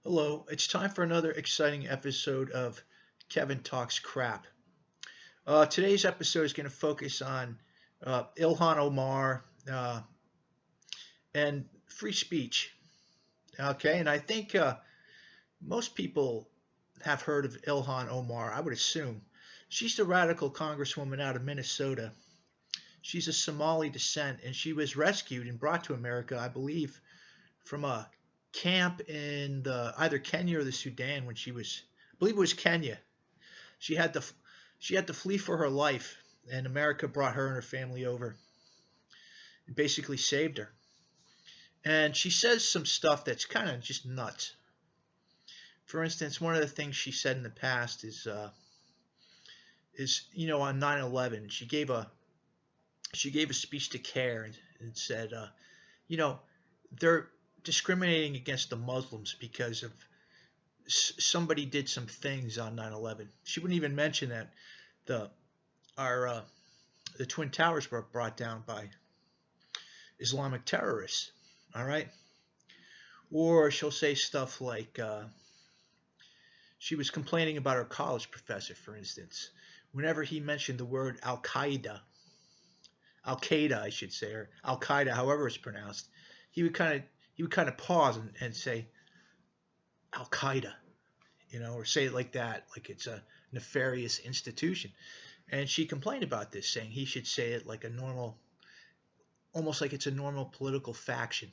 Hello, it's time for another exciting episode of Kevin Talks Crap. Today's episode is going to focus on Ilhan Omar and free speech. Okay, and I think most people have heard of Ilhan Omar, I would assume. She's the radical congresswoman out of Minnesota. She's of Somali descent, and she was rescued and brought to America, I believe, from a camp in the either Kenya or the Sudan when I believe it was Kenya. She had to she had to flee for her life, and America brought her and her family over and basically saved her. And she says some stuff that's kind of just nuts. For instance, one of the things she said in the past is on 9/11 she gave a speech to CARE and said you know they're discriminating against the Muslims because of somebody did some things on 9/11. She wouldn't even mention that the our the twin towers were brought down by Islamic terrorists. All right, or she'll say stuff like she was complaining about her college professor, for instance. Whenever he mentioned the word Al Qaeda, I should say, or Al Qaeda, however it's pronounced, he would kind of pause and say Al Qaeda, or say it like that, like it's a nefarious institution. And she complained about this, saying he should say it like a normal, almost like it's a normal political faction.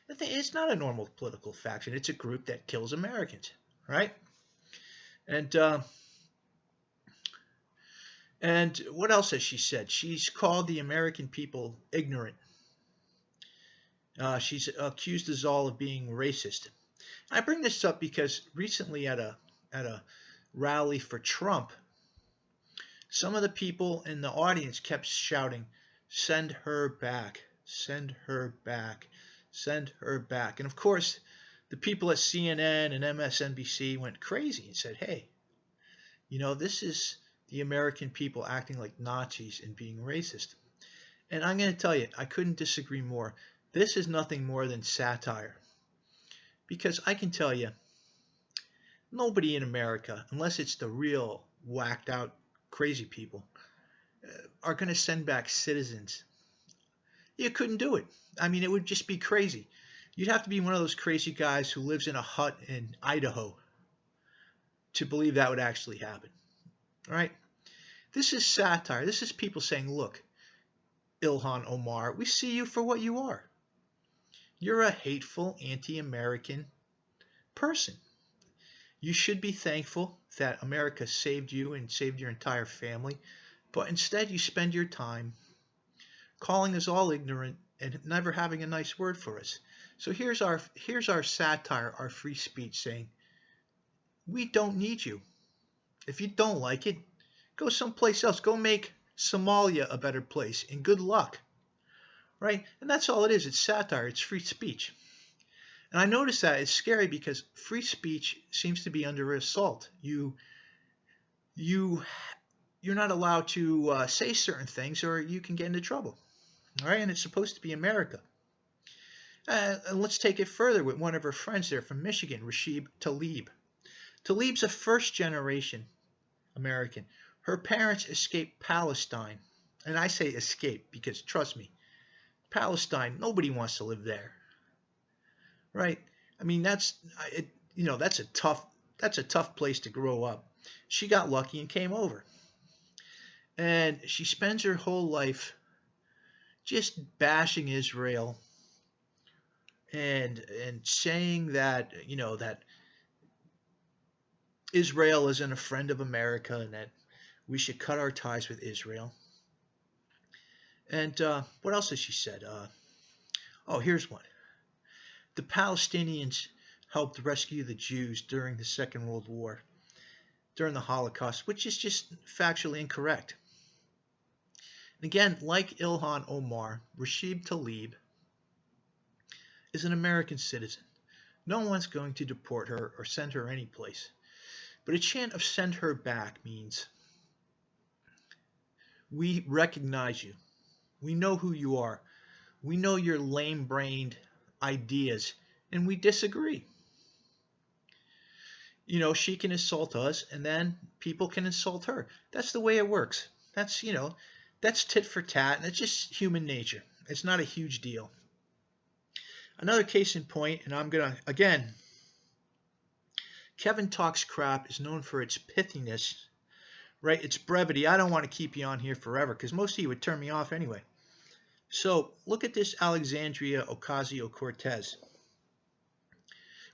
It's not a normal political faction. It's a group that kills Americans, right? And what else has she said? She's called the American people ignorant. She's accused us all of being racist. I bring this up because recently at a rally for Trump, some of the people in the audience kept shouting, "Send her back, send her back, send her back." And of course, the people at CNN and MSNBC went crazy and said, "Hey, this is the American people acting like Nazis and being racist." And I'm going to tell you, I couldn't disagree more. This is nothing more than satire. Because I can tell you, nobody in America, unless it's the real whacked out crazy people, are going to send back citizens. You couldn't do it. I mean, it would just be crazy. You'd have to be one of those crazy guys who lives in a hut in Idaho to believe that would actually happen. All right? This is satire. This is people saying, look, Ilhan Omar, we see you for what you are. You're a hateful, anti-American person. You should be thankful that America saved you and saved your entire family, but instead you spend your time calling us all ignorant and never having a nice word for us. So here's our satire, our free speech saying, we don't need you. If you don't like it, go someplace else. Go make Somalia a better place, and good luck. Right? And that's all it is. It's satire. It's free speech. And I notice that it's scary because free speech seems to be under assault. You're not allowed to say certain things, or you can get into trouble. All right, and it's supposed to be America. And let's take it further with one of her friends there from Michigan, Rashid Tlaib. Tlaib's a first-generation American. Her parents escaped Palestine, and I say escape because trust me, Palestine, nobody wants to live there, right? I mean, that's a tough place to grow up. She got lucky and came over, and she spends her whole life just bashing Israel and saying that that Israel isn't a friend of America and that we should cut our ties with Israel. And what else has she said? Oh, here's one. The Palestinians helped rescue the Jews during the Second World War, during the Holocaust, which is just factually incorrect. And again, like Ilhan Omar, Rashid Tlaib is an American citizen. No one's going to deport her or send her anyplace. But a chant of "send her back" means we recognize you. We know who you are. We know your lame-brained ideas, and we disagree. she can insult us, and then people can insult her. That's the way it works. That's tit for tat, and it's just human nature. It's not a huge deal. Another case in point, and I'm going to, again, Kevin Talks Crap is known for its pithiness, right? Its brevity. I don't want to keep you on here forever because most of you would turn me off anyway. So look at this Alexandria Ocasio-Cortez.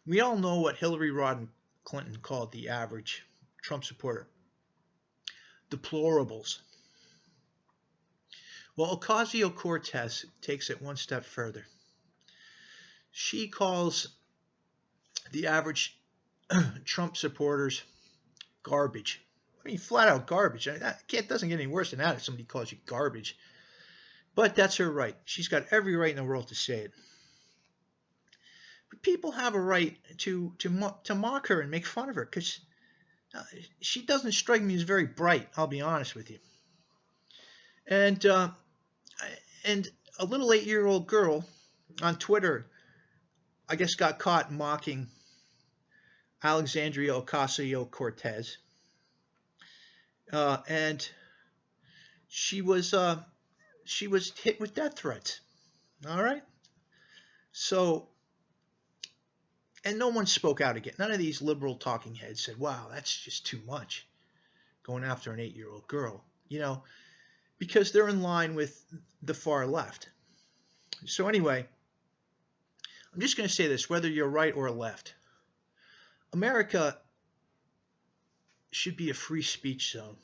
We all know what Hillary Rodham Clinton called the average Trump supporter. Deplorables. Well, Ocasio-Cortez takes it one step further. She calls the average Trump supporters garbage. I mean, flat out garbage. It doesn't get any worse than that if somebody calls you garbage. But that's her right. She's got every right in the world to say it. But people have a right to mock her and make fun of her because she doesn't strike me as very bright, I'll be honest with you. And a little 8-year-old girl on Twitter, I guess, got caught mocking Alexandria Ocasio-Cortez. And she was hit with death threats. All right? So, and no one spoke out again. None of these liberal talking heads said, wow, that's just too much, going after an 8-year-old girl, because they're in line with the far left. So anyway, I'm just going to say this, whether you're right or left, America should be a free speech zone.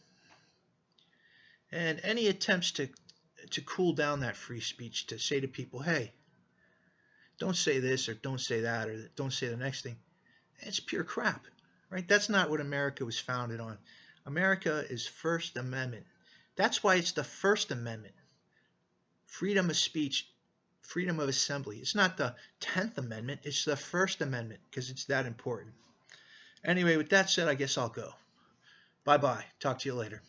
And any attempts to cool down that free speech, to say to people, hey, don't say this or don't say that or don't say the next thing, it's pure crap, right? That's not what America was founded on. America is First Amendment. That's why it's the First Amendment. Freedom of speech, freedom of assembly. It's not the 10th Amendment. It's the First Amendment because it's that important. Anyway, with that said, I guess I'll go. Bye-bye. Talk to you later.